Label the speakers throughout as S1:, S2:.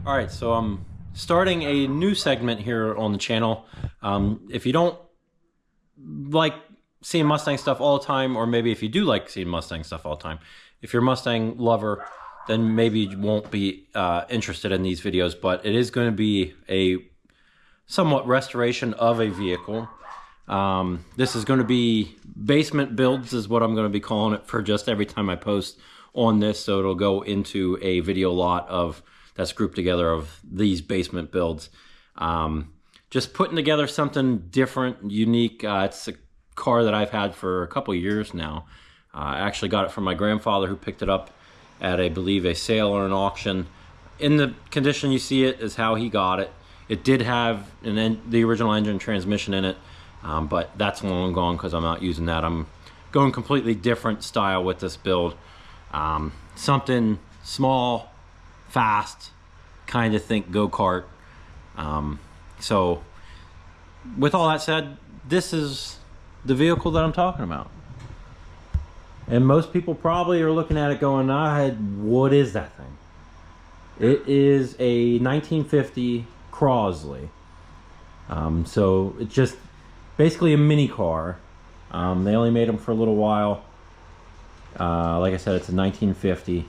S1: All right, so I'm starting a new segment here on the channel. If you don't like seeing Mustang stuff all the time, or maybe if you do like seeing Mustang stuff all the time, if you're a Mustang lover, then maybe you won't be interested in these videos, but it is going to be a somewhat restoration of a vehicle. This is going to be basement builds is what I'm going to be calling it for just every time I post on this, so it'll go into a video lot of that's grouped together of these basement builds. Just putting together something different, unique. It's a car that I've had for a couple years now. I actually got it from my grandfather, who picked it up at, I believe, a sale or an auction. In the condition you see it is how he got it. It did have the original engine transmission in it, but that's long gone because I'm not using that. I'm going completely different style with this build. Something small, fast, kind of think go-kart. So with all that said, this is the vehicle that I'm talking about. And most people probably are looking at it going, what is that thing? It is a 1950 Crosley. So it's just basically a mini car. They only made them for a little while. Like I said, it's a 1950.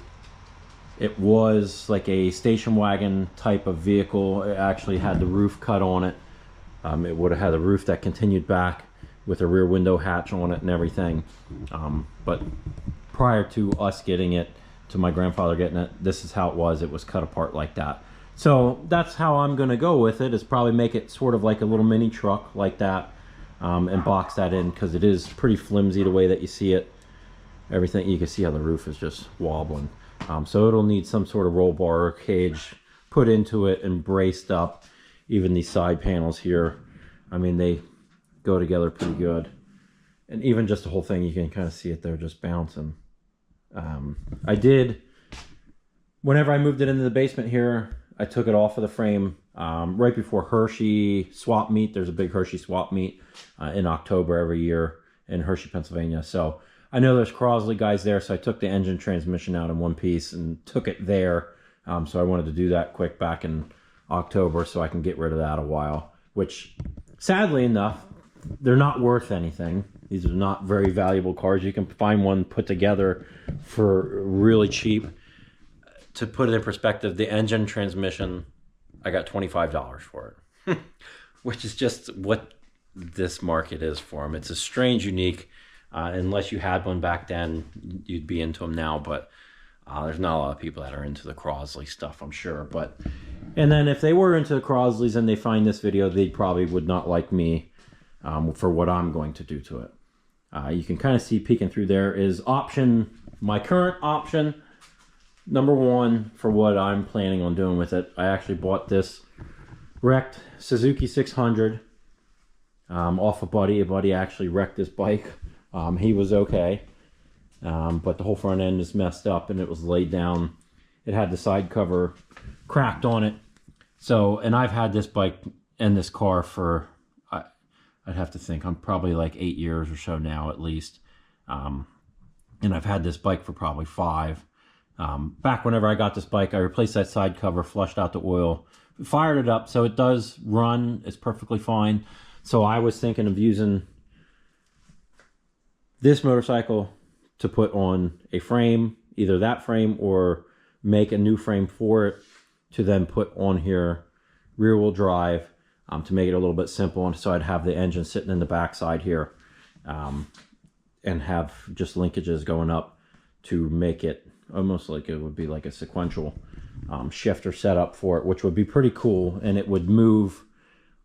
S1: It was like a station wagon type of vehicle. It actually had the roof cut on it. It would have had a roof that continued back with a rear window hatch on it and everything. But prior to us getting it, to my grandfather getting it, this is how it was. It was cut apart like that. So that's how I'm going to go with it, is probably make it sort of like a little mini truck like that, and box that in, because it is pretty flimsy the way that you see it. Everything, you can see how the roof is just wobbling. So it'll need some sort of roll bar or cage put into it and braced up. Even these side panels here, I mean, they go together pretty good. And even just the whole thing, you can kind of see it there just bouncing. I did, whenever I moved it into the basement here, I took it off of the frame right before Hershey swap meet. There's a big Hershey swap meet in October every year in Hershey, Pennsylvania. So I know there's Crosley guys there, so I took the engine transmission out in one piece and took it there. So I wanted to do that quick back in October so I can get rid of that a while, which sadly enough, they're not worth anything. These are not very valuable cars. You can find one put together for really cheap. To put it in perspective, the engine transmission, I got $25 for it, which is just what this market is for them. It's a strange, unique, unless you had one back then, you'd be into them now, but there's not a lot of people that are into the Crosley stuff, I'm sure. And then if they were into the Crosleys and they find this video, they probably would not like me for what I'm going to do to it. You can kind of see peeking through there is my current option number one for what I'm planning on doing with it. I actually bought this wrecked Suzuki 600 off a buddy. A buddy actually wrecked this bike. He was okay, but the whole front end is messed up and it was laid down. It had the side cover cracked on it. So, and I've had this bike and this car for, I'd have to think, I'm probably like 8 years or so now at least. And I've had this bike for probably 5. Back whenever I got this bike, I replaced that side cover, flushed out the oil, fired it up, so it does run. It's perfectly fine. So I was thinking of using this motorcycle to put on a frame, either that frame or make a new frame for it to then put on here rear wheel drive, to make it a little bit simple. And so I'd have the engine sitting in the back side here, and have just linkages going up to make it almost like it would be like a sequential shifter setup for it, which would be pretty cool. And it would move.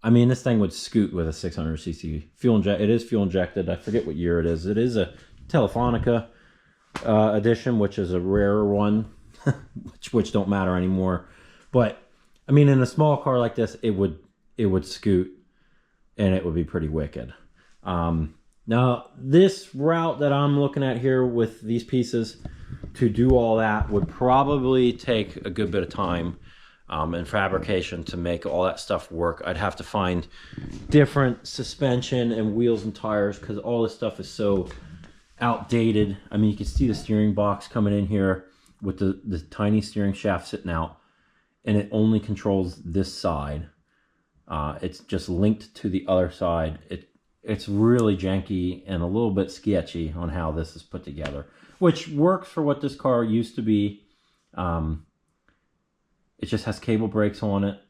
S1: I mean, this thing would scoot with a 600cc fuel inject. It is fuel injected. I forget what year it is. It is a Telefonica edition, which is a rarer one, which don't matter anymore. But I mean, in a small car like this, it would scoot, and it would be pretty wicked. Now, this route that I'm looking at here with these pieces to do all that would probably take a good bit of time and fabrication to make all that stuff work. I'd have to find different suspension and wheels and tires because all this stuff is so outdated. I mean, you can see the steering box coming in here with the tiny steering shaft sitting out. and it only controls this side. It's just linked to the other side. It's really janky and a little bit sketchy on how this is put together, which works for what this car used to be. It just has cable brakes on it,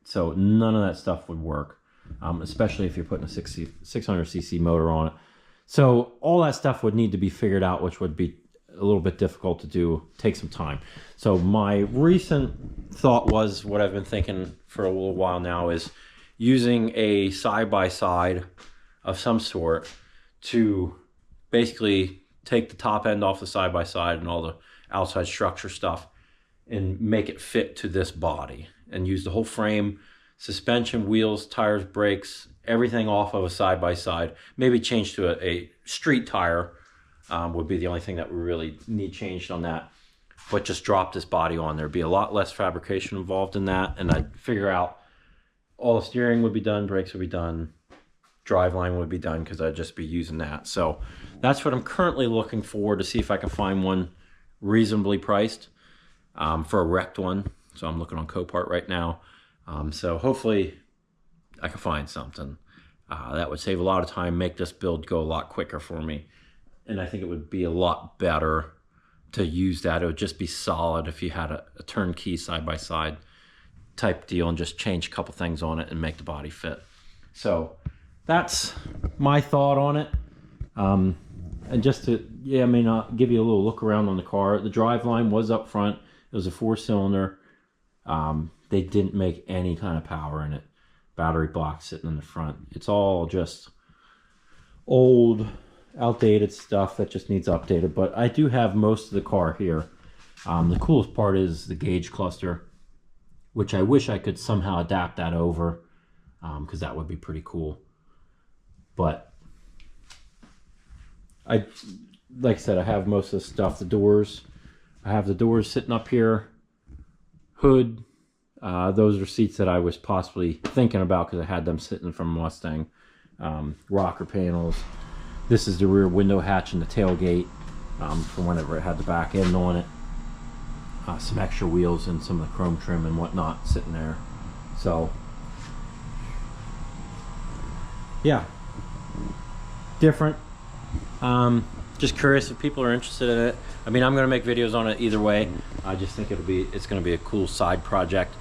S1: so none of that stuff would work, especially if you're putting a 600cc motor on it. So all that stuff would need to be figured out, which would be a little bit difficult to do, take some time. So my recent thought was, what I've been thinking for a little while now, is using a side-by-side of some sort to basically take the top end off the side-by-side and all the outside structure stuff and make it fit to this body, and use the whole frame, suspension, wheels, tires, brakes, everything off of a side-by-side. Maybe change to a street tire would be the only thing that we really need changed on that. But just drop this body on. There'd be a lot less fabrication involved in that, and I'd figure out all the steering would be done, brakes would be done, driveline would be done, because I'd just be using that. So that's what I'm currently looking for, to see if I can find one reasonably priced for a wrecked one. So I'm looking on Copart right now. So hopefully I can find something that would save a lot of time, make this build go a lot quicker for me. And I think it would be a lot better to use that. It would just be solid if you had a turnkey side-by-side type deal and just change a couple things on it and make the body fit. So that's my thought on it. And just to, give you a little look around on the car. The driveline was up front. It was a 4-cylinder. They didn't make any kind of power in it. Battery block sitting in the front. It's all just old, outdated stuff that just needs updated. But I do have most of the car here. The coolest part is the gauge cluster, which I wish I could somehow adapt that over, because that would be pretty cool. But like I said, I have most of the stuff. The doors, I have the doors sitting up here. Hood, those are seats that I was possibly thinking about because I had them sitting from Mustang. Rocker panels. This is the rear window hatch and the tailgate from whenever it had the back end on it. Some extra wheels and some of the chrome trim and whatnot sitting there. So yeah, different. Just curious if people are interested in it. I mean, I'm going to make videos on it either way. I just think it's going to be a cool side project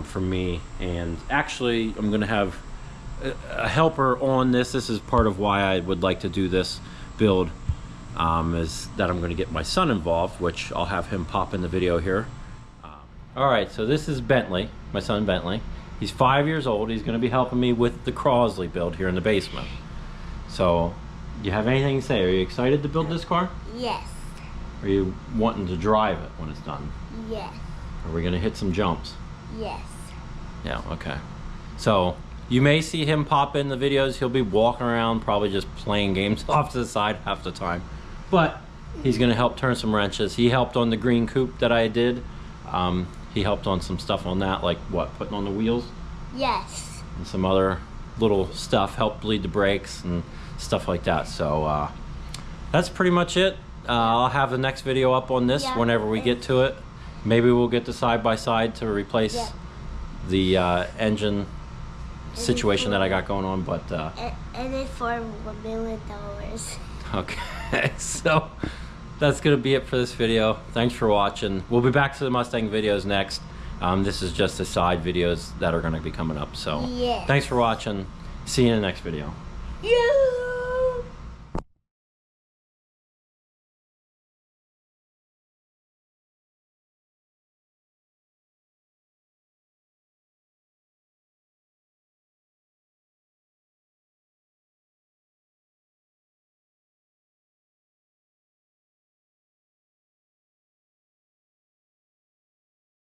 S1: for me. And actually, I'm going to have a helper on this. This is part of why I would like to do this build, is that I'm going to get my son involved, which I'll have him pop in the video here. All right, so this is Bentley, my son Bentley. He's 5 years old. He's going to be helping me with the Crosley build here in the basement. So, do you have anything to say? Are you excited to build this car?
S2: Yes.
S1: Are you wanting to drive it when it's done?
S2: Yes.
S1: Are we going to hit some jumps?
S2: Yes.
S1: Yeah, okay. So, you may see him pop in the videos. He'll be walking around, probably just playing games off to the side half the time. But he's going to help turn some wrenches. He helped on the green coupe that I did. He helped on some stuff on that, like what, putting on the wheels?
S2: Yes.
S1: And some other little stuff, helped bleed the brakes and stuff like that. So that's pretty much it. I'll have the next video up on this whenever we get to it. Maybe we'll get the side-by-side to replace the engine situation that I got going on, but
S2: and it's for $1 million.
S1: Okay, so that's gonna be it for this video. Thanks for watching. We'll be back to the Mustang videos next. This is just the side videos that are gonna be coming up. So thanks for watching. See you in the next video.
S2: Yeah.